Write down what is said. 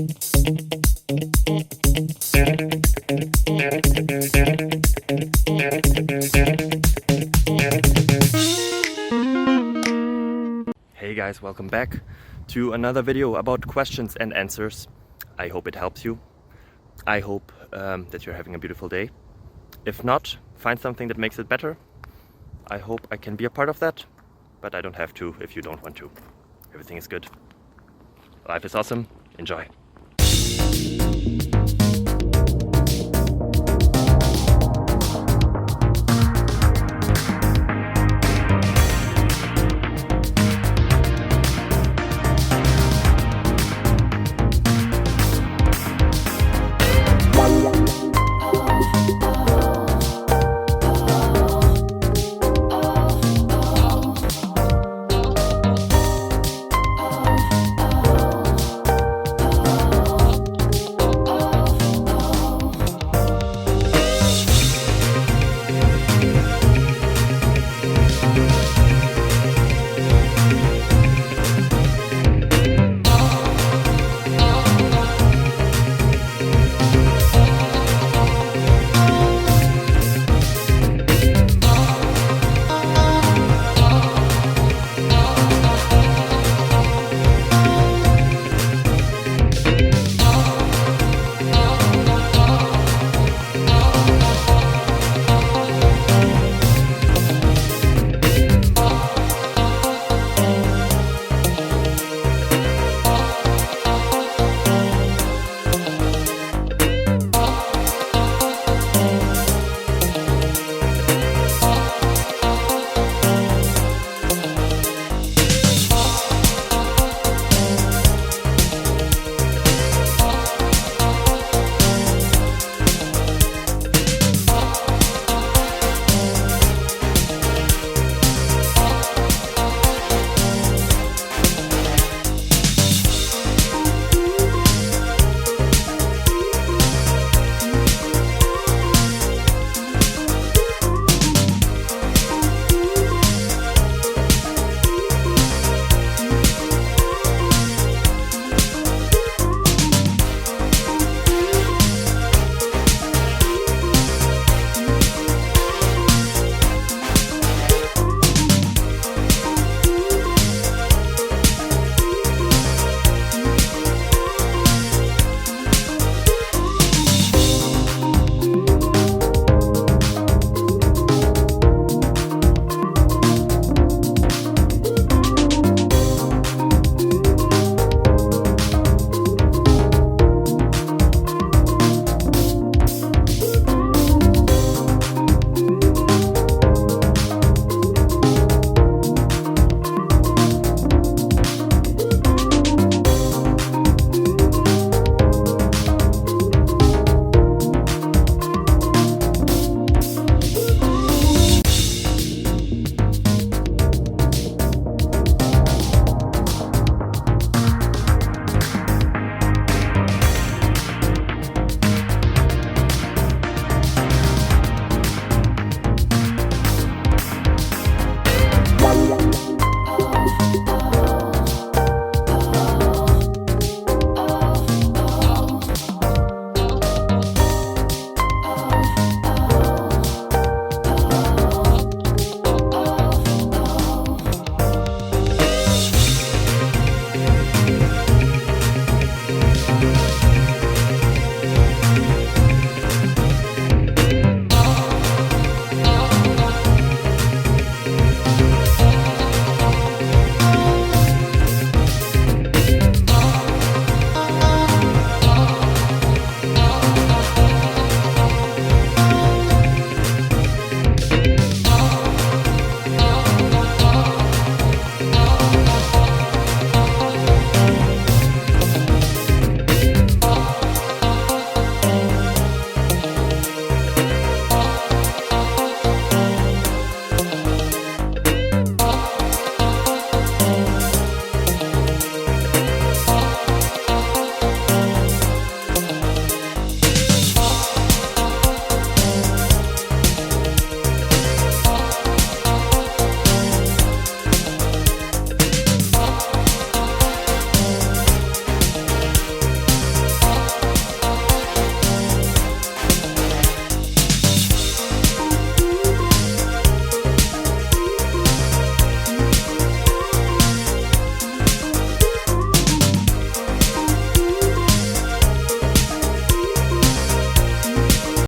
Hey guys, welcome back to another video about questions and answers. I hope it helps you. I hope that you're having a beautiful day. If not, find something that makes it better. I hope I can be a part of that, but I don't have to if you don't want to. Everything is good. Life is awesome. Enjoy.